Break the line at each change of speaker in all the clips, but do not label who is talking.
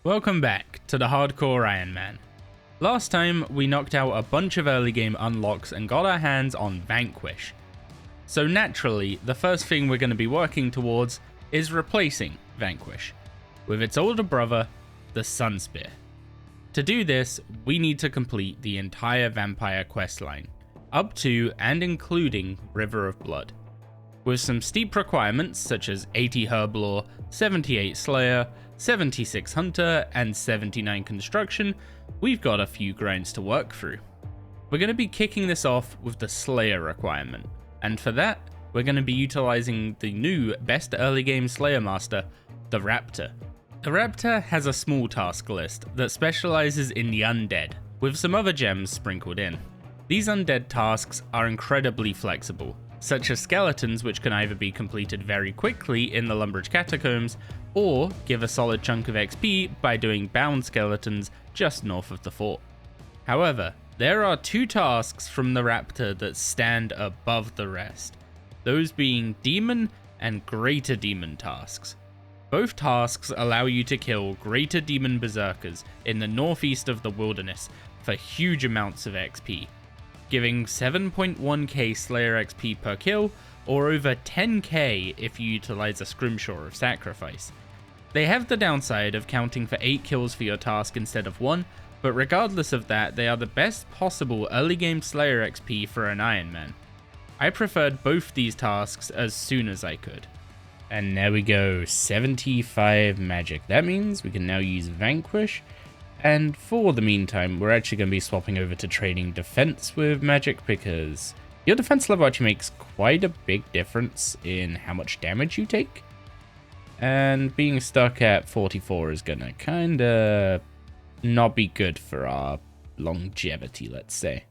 Welcome back to the Hardcore Iron Man. Last time we knocked out a bunch of early game unlocks and got our hands on Vanquish. So naturally, the first thing we're going to be working towards is replacing Vanquish with its older brother, the Sun Spear. To do this, we need to complete the entire vampire questline, up to and including River of Blood. With some steep requirements such as 80 Herblore, 78 Slayer, 76 Hunter, and 79 Construction, we've got a few grinds to work through. We're going to be kicking this off with the Slayer requirement, and for that, we're going to be utilizing the new best early game Slayer master, the Raptor. The Raptor has a small task list that specializes in the undead, with some other gems sprinkled in. These undead tasks are incredibly flexible, such as skeletons which can either be completed very quickly in the Lumbridge Catacombs, or give a solid chunk of XP by doing bound skeletons just north of the fort. However, there are two tasks from the Raptor that stand above the rest, those being Demon and Greater Demon tasks. Both tasks allow you to kill Greater Demon Berserkers in the northeast of the wilderness for huge amounts of XP, giving 7.1k Slayer XP per kill, or over 10k if you utilize a Scrimshaw of Sacrifice. They have the downside of counting for 8 kills for your task instead of 1, but regardless of that, they are the best possible early game Slayer XP for an Iron Man. I preferred both these tasks as soon as I could. And there we go, 75 magic. That means we can now use Vanquish. And for the meantime, we're actually going to be swapping over to trading defense with magic because your defense level actually makes quite a big difference in how much damage you take. And being stuck at 44 is going to kind of not be good for our longevity, let's say.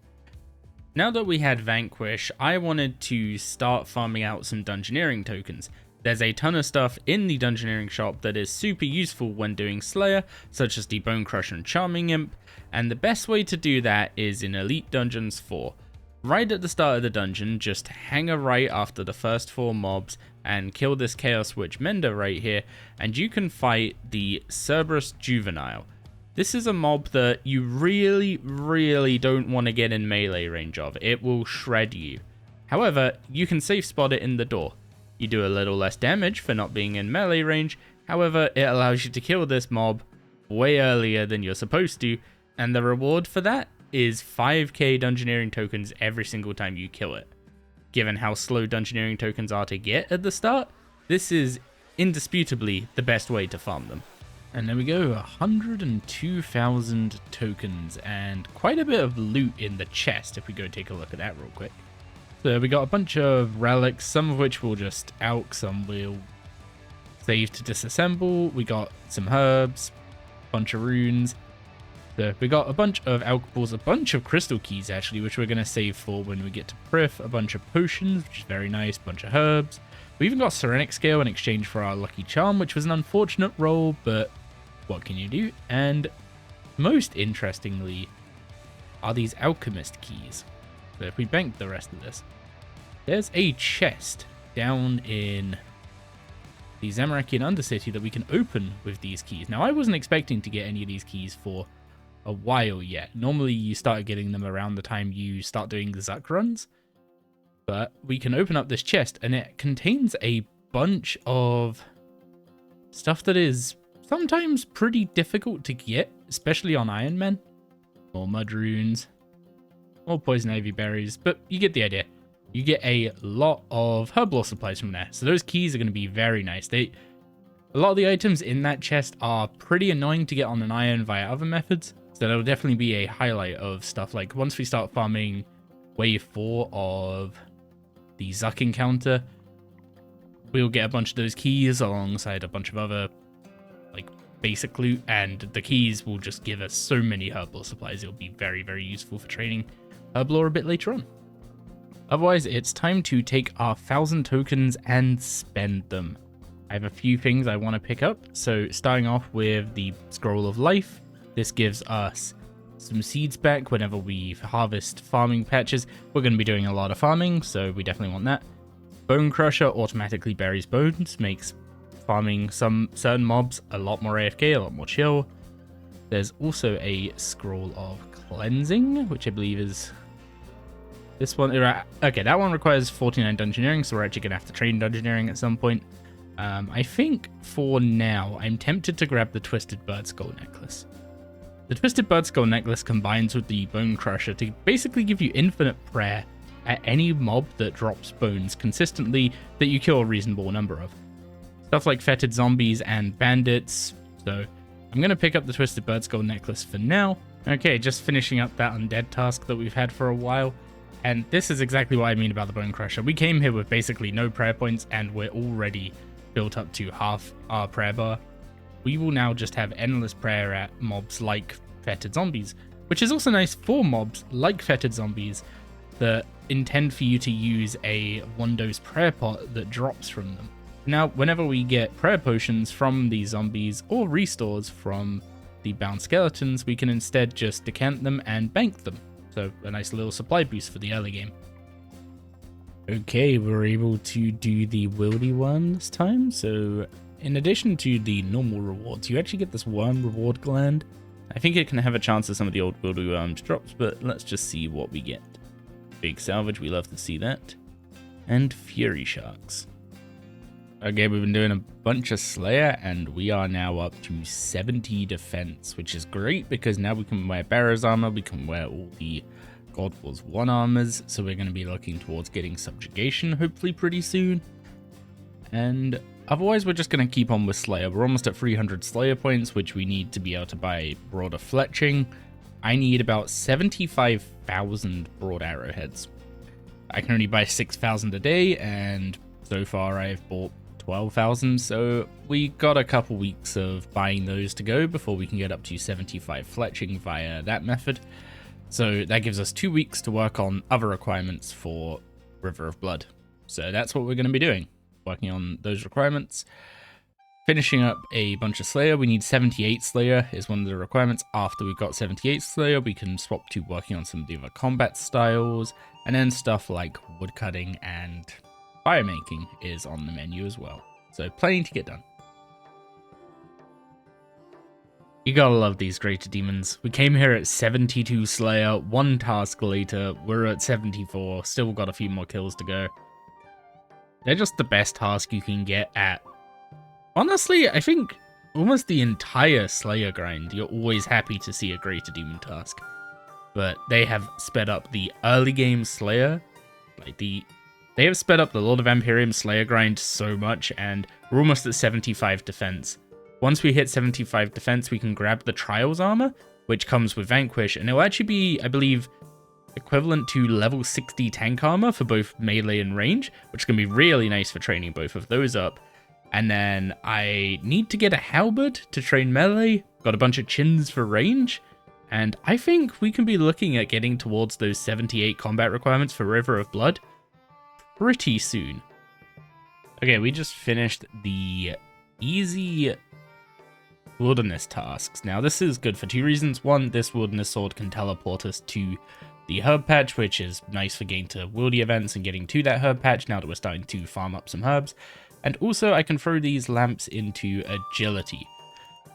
Now that we had Vanquish, I wanted to start farming out some dungeoneering tokens. There's a ton of stuff in the dungeoneering shop that is super useful when doing Slayer, such as the Bone Crusher and Charming Imp, and the best way to do that is in Elite Dungeons 4. Right at the start of the dungeon, just hang a right after the first 4 mobs and kill this Chaos Witch Mender right here, and you can fight the Cerberus Juvenile. This is a mob that you really don't want to get in melee range of. It will shred you. However, you can safe spot it in the door. You do a little less damage for not being in melee range, however it allows you to kill this mob way earlier than you're supposed to, and the reward for that is 5k dungeoneering tokens every single time you kill it. Given how slow dungeoneering tokens are to get at the start, this is indisputably the best way to farm them. And there we go, 102,000 tokens and quite a bit of loot in the chest if we go take a look at that real quick. So we got a bunch of relics, some of which we'll just alch, some we'll save to disassemble. We got some herbs, a bunch of runes. So we got a bunch of alchemies, a bunch of crystal keys actually, which we're going to save for when we get to Prith, a bunch of potions, which is very nice, a bunch of herbs. We even got Serenic Scale in exchange for our Lucky Charm, which was an unfortunate roll, but what can you do? And most interestingly are these alchemist keys. So if we bank the rest of this, there's a chest down in the Zamarakian Undercity that we can open with these keys. Now, I wasn't expecting to get any of these keys for a while yet. Normally, you start getting them around the time you start doing the Zuck runs. But we can open up this chest, and it contains a bunch of stuff that is sometimes pretty difficult to get, especially on Iron Men. More mud runes. Or poison ivy berries, but you get the idea. You get a lot of herblore supplies from there, so those keys are going to be very nice. A lot of the items in that chest are pretty annoying to get on an iron via other methods, so that'll definitely be a highlight of stuff. Like once we start farming wave 4 of the Zuck encounter, we'll get a bunch of those keys alongside a bunch of other like basic loot, and the keys will just give us so many herblore supplies. It'll be very useful for training herblore a bit later on. Otherwise, it's time to take our 1,000 tokens and spend them. I have a few things I want to pick up. So starting off with the Scroll of Life. This gives us some seeds back whenever we harvest farming patches. We're going to be doing a lot of farming, so we definitely want that. Bone Crusher automatically buries bones, makes farming some certain mobs a lot more AFK, a lot more chill. There's also a scroll of cleansing, which I believe is this one. Okay, that one requires 49 dungeoneering, so we're actually going to have to train dungeoneering at some point. I think for now, I'm tempted to grab the Twisted Bird Skull Necklace. The Twisted Bird Skull Necklace combines with the Bone Crusher to basically give you infinite prayer at any mob that drops bones consistently that you kill a reasonable number of. Stuff like fetid zombies and bandits, so I'm going to pick up the Twisted Bird Skull Necklace for now. Okay, just finishing up that undead task that we've had for a while. And this is exactly what I mean about the Bone Crusher. We came here with basically no prayer points, and we're already built up to half our prayer bar. We will now just have endless prayer at mobs like fetid zombies, which is also nice for mobs like fetid zombies that intend for you to use a one-dose prayer pot that drops from them. Now, whenever we get prayer potions from these zombies or restores from the bound skeletons, we can instead just decant them and bank them. So a nice little supply boost for the early game. Okay, we're able to do the wildy worm this time. So in addition to the normal rewards, you actually get this worm reward gland. I think it can have a chance of some of the old wildy worms drops, but let's just see what we get. Big salvage, we love to see that. And fury sharks. Okay, we've been doing a bunch of Slayer, and we are now up to 70 defense, which is great because now we can wear Bearer's armor, we can wear all the God Wars 1 armors, so we're going to be looking towards getting subjugation hopefully pretty soon. And otherwise, we're just going to keep on with Slayer. We're almost at 300 Slayer points, which we need to be able to buy broader fletching. I need about 75,000 broad arrowheads. I can only buy 6,000 a day, and so far I've bought 12,000, so we got a couple weeks of buying those to go before we can get up to 75 fletching via that method. So that gives us 2 weeks to work on other requirements for River of Blood. So that's what we're going to be doing, working on those requirements. Finishing up a bunch of Slayer. We need 78 Slayer is one of the requirements. After we've got 78 Slayer, we can swap to working on some of the other combat styles, and then stuff like woodcutting and firemaking is on the menu as well. So plenty to get done. You gotta love these greater demons. We came here at 72 Slayer, one task later, we're at 74, still got a few more kills to go. They're just the best task you can get at, honestly, I think almost the entire Slayer grind. You're always happy to see a greater demon task. But they have sped up the early game Slayer, they have sped up the Lord of Vampirium Slayer grind so much, and we're almost at 75 defense. Once we hit 75 defense, we can grab the Trials armor, which comes with Vanquish, and it'll actually be, I believe, equivalent to level 60 tank armor for both melee and range, which can be really nice for training both of those up. And then I need to get a halberd to train melee, got a bunch of chins for range, and I think we can be looking at getting towards those 78 combat requirements for River of Blood pretty soon. Okay, we just finished the easy wilderness tasks. Now, this is good for two reasons. One, this wilderness sword can teleport us to the herb patch, which is nice for getting to wildy events and getting to that herb patch now that we're starting to farm up some herbs. And also, I can throw these lamps into agility.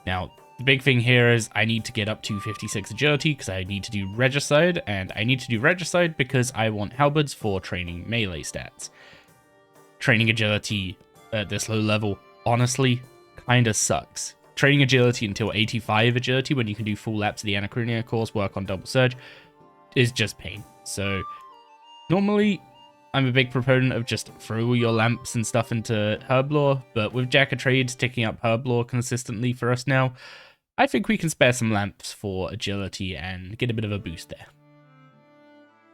Now, the big thing here is I need to get up to 56 agility because I need to do regicide, and I need to do regicide because I want halberds for training melee stats. Training agility at this low level, honestly, kinda sucks. Training agility until 85 agility when you can do full laps of the Anachronia course, work on double surge, is just pain. So, normally, I'm a big proponent of just throw your lamps and stuff into Herblore, but with Jack of Trades ticking up Herblore consistently for us now, I think we can spare some lamps for agility and get a bit of a boost there.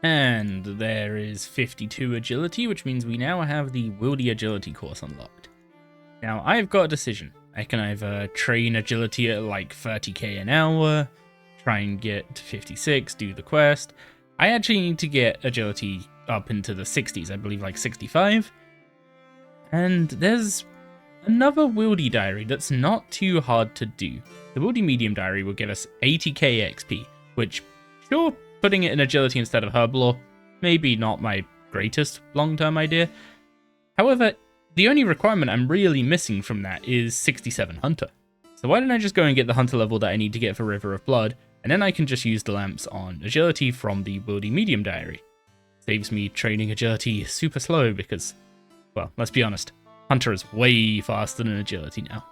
And there is 52 agility, which means we now have the Wildy Agility course unlocked. Now, I've got a decision. I can either train agility at like 30k an hour, try and get to 56, do the quest. I actually need to get agility up into the 60s, I believe like 65. And there's another Wildy Diary that's not too hard to do. The Wildy Medium Diary will give us 80k XP, which, sure, putting it in agility instead of Herblore, maybe not my greatest long-term idea. However, the only requirement I'm really missing from that is 67 Hunter. So why don't I just go and get the hunter level that I need to get for River of Blood, and then I can just use the lamps on agility from the Wildy Medium Diary. Saves me training agility super slow because, well, let's be honest, hunter is way faster than agility now.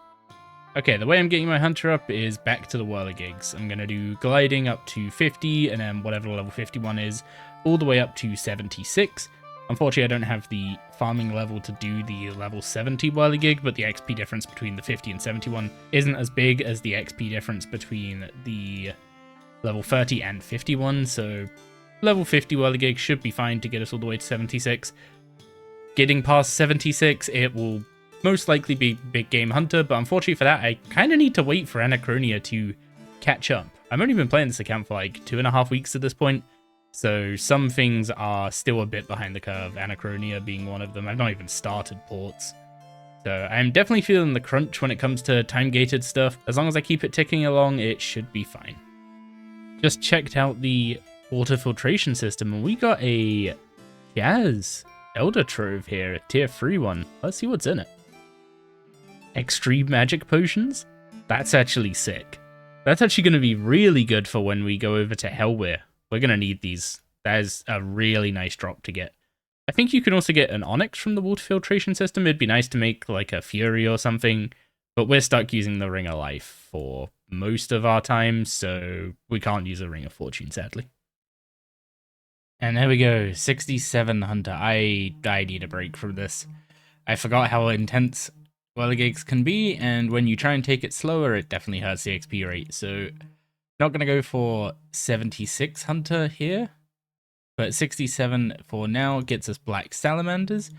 Okay, the way I'm getting my hunter up is back to the whirligigs. I'm going to do gliding up to 50, and then whatever level 51 is, all the way up to 76. Unfortunately, I don't have the farming level to do the level 70 whirligig, but the XP difference between the 50 and 71 isn't as big as the XP difference between the level 30 and 51, so level 50 whirligig should be fine to get us all the way to 76. Getting past 76, it will most likely be Big Game Hunter, but unfortunately for that, I kind of need to wait for Anachronia to catch up. I've only been playing this account for like 2.5 weeks at this point, so some things are still a bit behind the curve, Anachronia being one of them. I've not even started ports. So I'm definitely feeling the crunch when it comes to time-gated stuff. As long as I keep it ticking along, it should be fine. Just checked out the water filtration system, and we got a Yaz Elder Trove here, a tier 3 one. Let's see what's in it. Extreme magic potions? That's actually sick. That's actually going to be really good for when we go over to Hellweir. We're going to need these. That is a really nice drop to get. I think you can also get an Onyx from the water filtration system. It'd be nice to make like a Fury or something, but we're stuck using the Ring of Life for most of our time, so we can't use a Ring of Fortune, sadly. And there we go, 67 Hunter. I need a break from this. I forgot how intense whirligigs can be, and when you try and take it slower, it definitely hurts the XP rate. So, not going to go for 76 Hunter here, but 67 for now gets us Black Salamanders,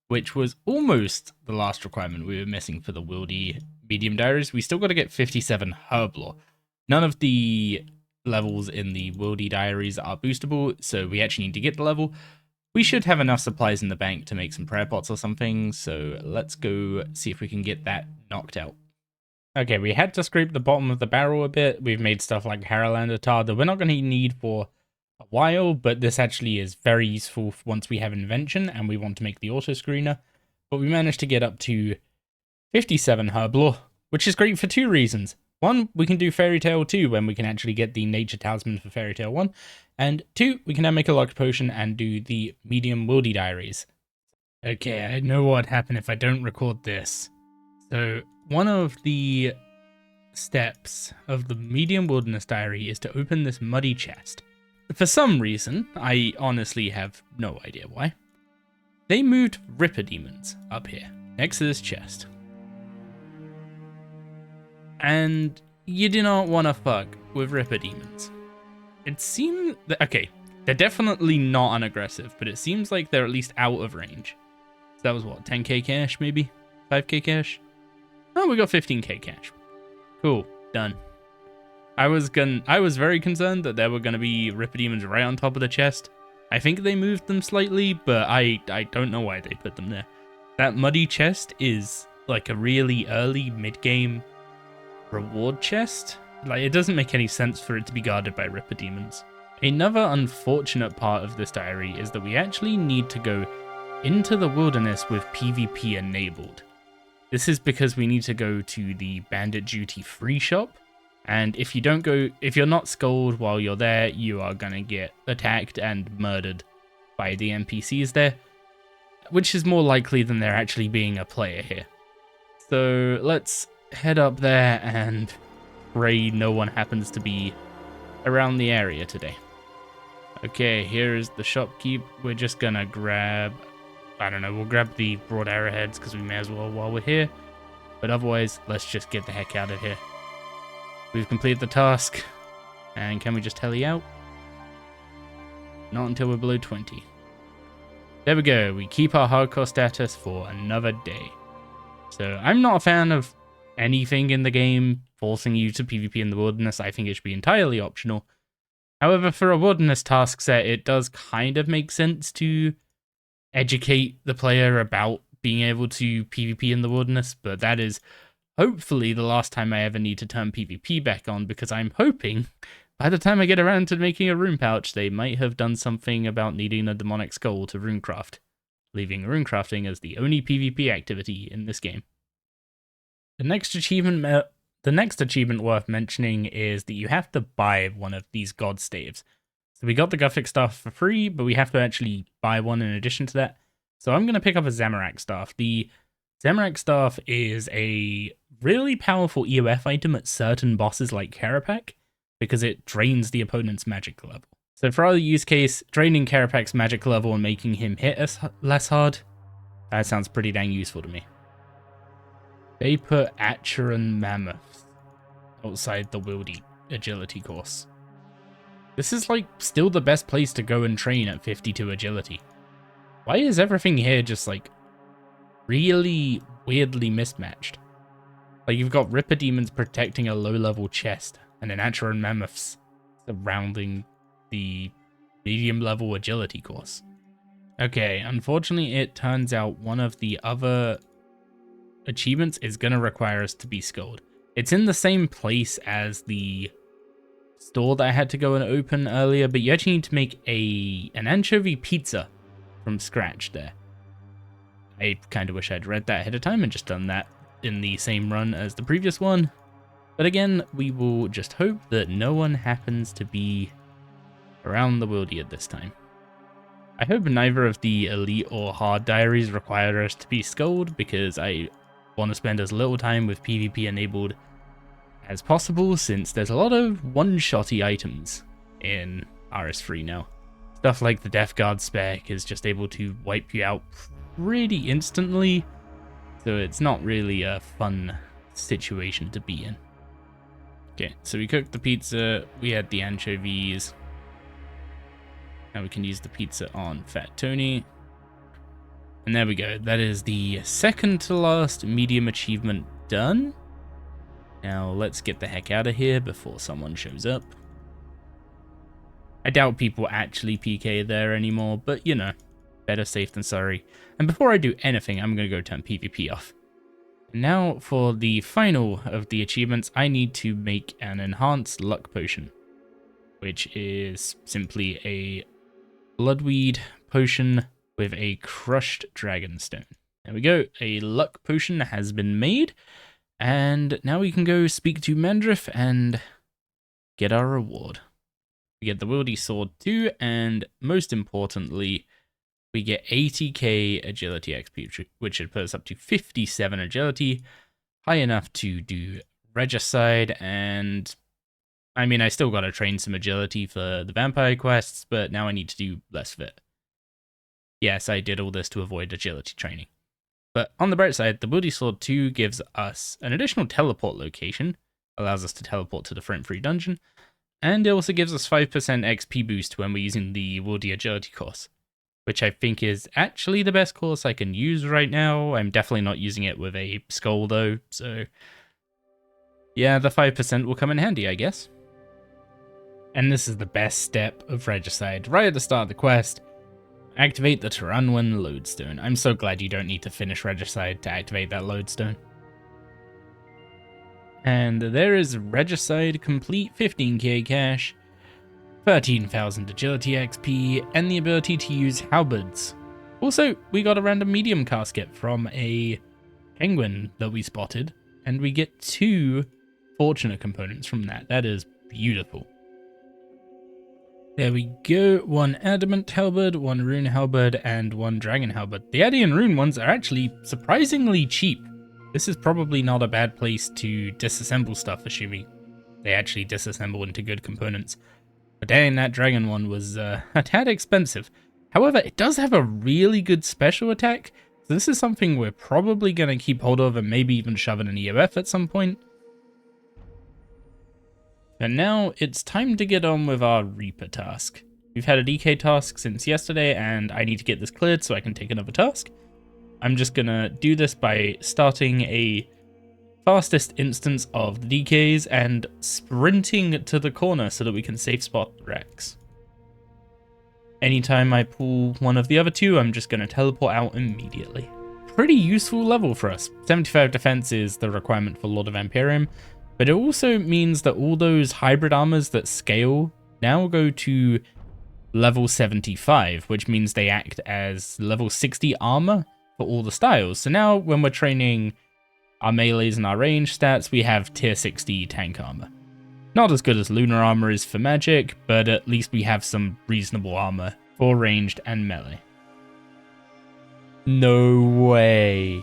which was almost the last requirement we were missing for the Wildy Medium Diaries. We still got to get 57 Herblore. None of the levels in the Wildy Diaries are boostable, so we actually need to get the level. We should have enough supplies in the bank to make some prayer pots or something, so let's go see if we can get that knocked out. Okay, we had to scrape the bottom of the barrel a bit. We've made stuff like Haralander tar that we're not going to need for a while, but this actually is very useful once we have Invention and we want to make the auto screener. But we managed to get up to 57 Herblore, which is great for 2 reasons. One, we can do Fairy Tale 2 when we can actually get the Nature Talisman for Fairy Tale 1. And 2, we can now make a locked potion and do the medium Wildy Diaries. Okay, I know what would happen if I don't record this. So, one of the steps of the medium Wilderness Diary is to open this muddy chest. For some reason, I honestly have no idea why, they moved Ripper Demons up here, next to this chest. And you do not want to fuck with Ripper Demons. It seems that, okay, they're definitely not unaggressive, but it seems like they're at least out of range. So that was what, 10k cash maybe? 5k cash? Oh, we got 15k cash. Cool, done. I was very concerned that there were gonna be Ripper Demons right on top of the chest. I think they moved them slightly, but I don't know why they put them there. That muddy chest is like a really early mid-game reward chest. Like, it doesn't make any sense for it to be guarded by Ripper Demons. Another unfortunate part of this diary is that we actually need to go into the wilderness with PvP enabled. This is because we need to go to the Bandit Duty free shop, and if you're not skulled while you're there, you are gonna get attacked and murdered by the NPCs there, which is more likely than there actually being a player here. So let's head up there and pray no one happens to be around the area today. Okay, here is the shopkeep. We're just gonna grab, I don't know, we'll grab the broad arrowheads because we may as well while we're here. But otherwise, let's just get the heck out of here. We've completed the task. And can we just heli out? Not until we're below 20. There we go. We keep our hardcore status for another day. So I'm not a fan of anything in the game forcing you to PvP in the wilderness. I think it should be entirely optional. However, for a wilderness task set, it does kind of make sense to educate the player about being able to PvP in the wilderness, but that is hopefully the last time I ever need to turn PvP back on, because I'm hoping by the time I get around to making a rune pouch, they might have done something about needing a demonic skull to runecraft, leaving runecrafting as the only PvP activity in this game. The next achievement the next achievement worth mentioning is that you have to buy one of these god staves. So we got the Gothic staff for free, but we have to actually buy one in addition to that. So I'm going to pick up a Zamorak staff. The Zamorak staff is a really powerful EOF item at certain bosses like Karapak, because it drains the opponent's magic level. So for our use case, draining Karapak's magic level and making him hit us less hard, that sounds pretty dang useful to me. They put Acheron Mammoths outside the Wildy agility course. This is like still the best place to go and train at 52 agility. Why is everything here just like really weirdly mismatched? Like you've got Ripper Demons protecting a low level chest and an Acheron Mammoths surrounding the medium level agility course. Okay, unfortunately it turns out one of the other achievements is going to require us to be skilled. It's in the same place as the store that I had to go and open earlier, but you actually need to make an anchovy pizza from scratch there. I kind of wish I'd read that ahead of time and just done that in the same run as the previous one. But again, we will just hope that no one happens to be around the Wildy at this time. I hope neither of the elite or hard diaries require us to be skulled, because I want to spend as little time with PvP enabled as possible, since there's a lot of one-shotty items in RS3 now. Stuff like the Death Guard spec is just able to wipe you out pretty instantly, so it's not really a fun situation to be in. Okay, so we cooked the pizza, we had the anchovies. Now we can use the pizza on Fat Tony. And there we go. That is the second to last medium achievement done. Now let's get the heck out of here before someone shows up. I doubt people actually PK there anymore, but you know, better safe than sorry. And before I do anything, I'm going to go turn PvP off. Now for the final of the achievements, I need to make an enhanced luck potion, which is simply a bloodweed potion with a crushed dragonstone. There we go, a luck potion has been made, and now we can go speak to Mandriff and get our reward. We get the Wildy Sword too, and most importantly, we get 80k agility XP, which should put us up to 57 agility, high enough to do Regicide, and I mean, I still gotta train some agility for the vampire quests, but now I need to do less of it. Yes, I did all this to avoid agility training. But on the bright side, the Wildy Sword 2 gives us an additional teleport location, allows us to teleport to the front-free dungeon, and it also gives us 5% XP boost when we're using the Wildy Agility course, which I think is actually the best course I can use right now. I'm definitely not using it with a skull though, so yeah, the 5% will come in handy, I guess. And this is the best step of Regicide, right at the start of the quest. Activate the Taranwen Lodestone. I'm so glad you don't need to finish Regicide to activate that Lodestone. And there is Regicide complete, 15k cash, 13,000 agility XP, and the ability to use halberds. Also, we got a random medium casket from a penguin that we spotted, and we get 2 fortunate components from that. That is beautiful. There we go, 1 adamant halberd, 1 rune halberd, and 1 dragon halberd. The Addy and rune ones are actually surprisingly cheap. This is probably not a bad place to disassemble stuff, assuming they actually disassemble into good components. But dang, that dragon one was a tad expensive. However, it does have a really good special attack, so this is something we're probably going to keep hold of and maybe even shove in an EOF at some point. And now it's time to get on with our Reaper task. We've had a DK task since yesterday, and I need to get this cleared so I can take another task. I'm just gonna do this by starting a fastest instance of the DKs and sprinting to the corner so that we can safe spot Rex. Anytime I pull one of the other 2, I'm just gonna teleport out immediately. Pretty useful level for us. 75 defense is the requirement for Lord of Vampirium, but it also means that all those hybrid armors that scale now go to level 75, which means they act as level 60 armor for all the styles. So now when we're training our melees and our range stats, we have tier 60 tank armor. Not as good as lunar armor is for magic, but at least we have some reasonable armor for ranged and melee. No way.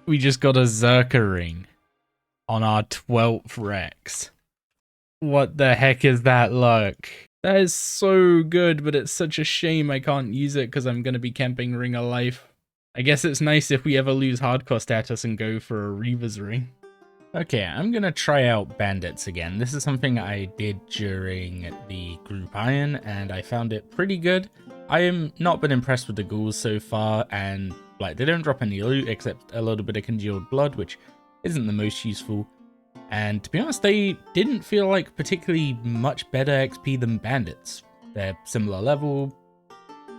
We just got a Zerka ring on our 12th Rex. What the heck is that luck? That is so good, but it's such a shame I can't use it because I'm going to be camping Ring of Life. I guess it's nice if we ever lose hardcore status and go for a Reaver's ring. Okay, I'm going to try out bandits again. This is something I did during the group iron and I found it pretty good. I am not been impressed with the ghouls so far, and like they don't drop any loot except a little bit of congealed blood, which isn't the most useful. And to be honest, they didn't feel like particularly much better XP than bandits. They're similar level,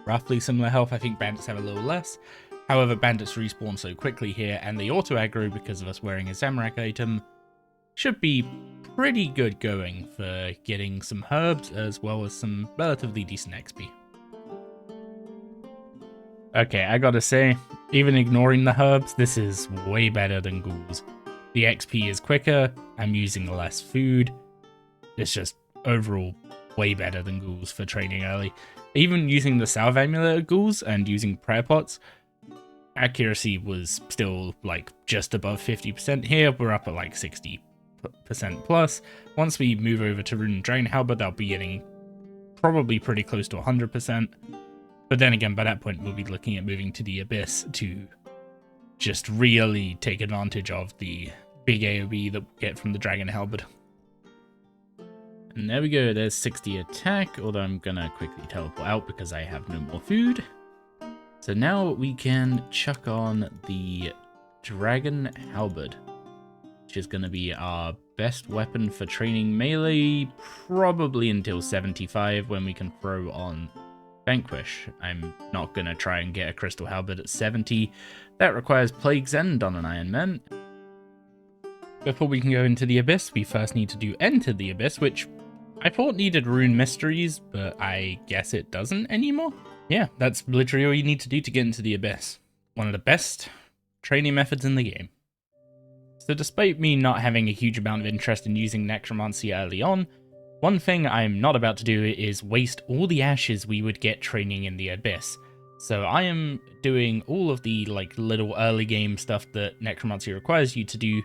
roughly similar health. I think bandits have a little less. However, bandits respawn so quickly here, and the auto aggro because of us wearing a Zamorak item should be pretty good going for getting some herbs as well as some relatively decent XP. Okay, I gotta say, even ignoring the herbs, this is way better than ghouls. The XP is quicker, I'm using less food. It's just overall way better than ghouls for training early. Even using the salve amulet ghouls and using prayer pots, accuracy was still like just above 50%. Here we're up at like 60% plus. Once we move over to Rune and Dragon Halberd, they'll be getting probably pretty close to 100%. But then again, by that point, we'll be looking at moving to the Abyss to just really take advantage of the big AoE that we get from the Dragon Halberd. And there we go, there's 60 attack, although I'm gonna quickly teleport out because I have no more food. So now we can chuck on the Dragon Halberd, which is gonna be our best weapon for training melee, probably until 75 when we can throw on Vanquish. I'm not going to try and get a Crystal Halberd at 70. That requires Plague's End on an Iron Man. Before we can go into the Abyss, we first need to do Enter the Abyss, which I thought needed Rune Mysteries, but I guess it doesn't anymore. Yeah, that's literally all you need to do to get into the Abyss. One of the best training methods in the game. So despite me not having a huge amount of interest in using Necromancy early on, one thing I'm not about to do is waste all the ashes we would get training in the Abyss. So I am doing all of the like little early game stuff that Necromancy requires you to do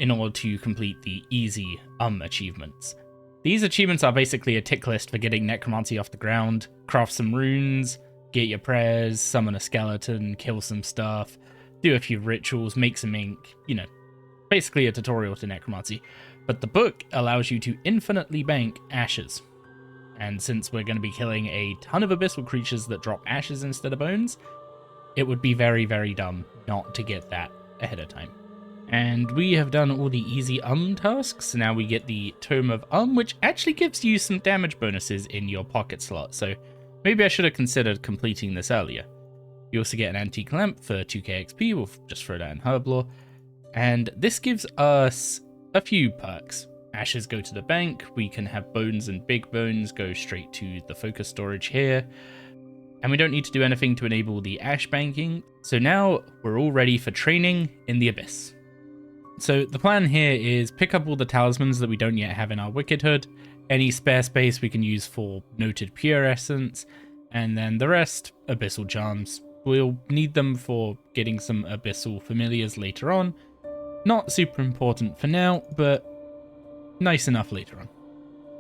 in order to complete the easy achievements. These achievements are basically a tick list for getting Necromancy off the ground, craft some runes, get your prayers, summon a skeleton, kill some stuff, do a few rituals, make some ink, you know, basically a tutorial to Necromancy. But the book allows you to infinitely bank ashes. And since we're going to be killing a ton of abyssal creatures that drop ashes instead of bones, it would be very, very dumb not to get that ahead of time. And we have done all the easy tasks. Now we get the Tome of which actually gives you some damage bonuses in your pocket slot. So maybe I should have considered completing this earlier. You also get an Antique Lamp for 2k XP. We'll just throw that in Herblore. And this gives us a few perks. Ashes go to the bank, we can have bones and big bones go straight to the focus storage here, and we don't need to do anything to enable the ash banking. So now we're all ready for training in the Abyss. So the plan here is pick up all the talismans that we don't yet have in our Wicked Hood, any spare space we can use for Noted Pure Essence, and then the rest, Abyssal Charms. We'll need them for getting some Abyssal Familiars later on. Not super important for now, but nice enough later on.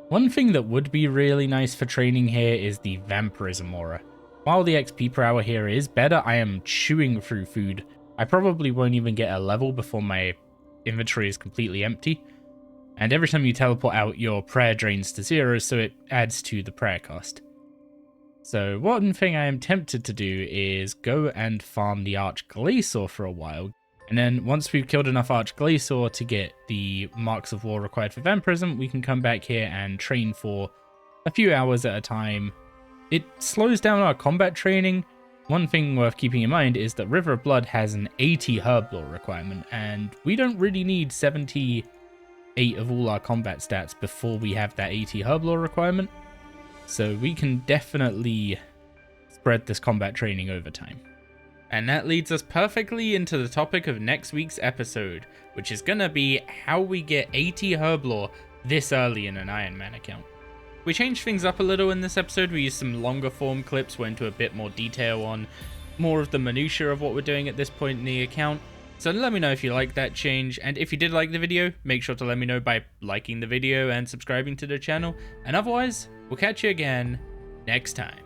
One thing that would be really nice for training here is the Vampirism Aura. While the XP per hour here is better, I am chewing through food. I probably won't even get a level before my inventory is completely empty. And every time you teleport out, your prayer drains to 0, so it adds to the prayer cost. So one thing I am tempted to do is go and farm the Archglacior for a while. And then once we've killed enough Archglacior to get the Marks of War required for Vampirism, we can come back here and train for a few hours at a time. It slows down our combat training. One thing worth keeping in mind is that River of Blood has an 80 herb lore requirement, and we don't really need 78 of all our combat stats before we have that 80 herb lore requirement. So we can definitely spread this combat training over time. And that leads us perfectly into the topic of next week's episode, which is gonna be how we get 80 Herblore this early in an Iron Man account. We changed things up a little in this episode. We used some longer form clips, went into a bit more detail on more of the minutiae of what we're doing at this point in the account. So let me know if you like that change, and if you did like the video, make sure to let me know by liking the video and subscribing to the channel, and otherwise, we'll catch you again next time.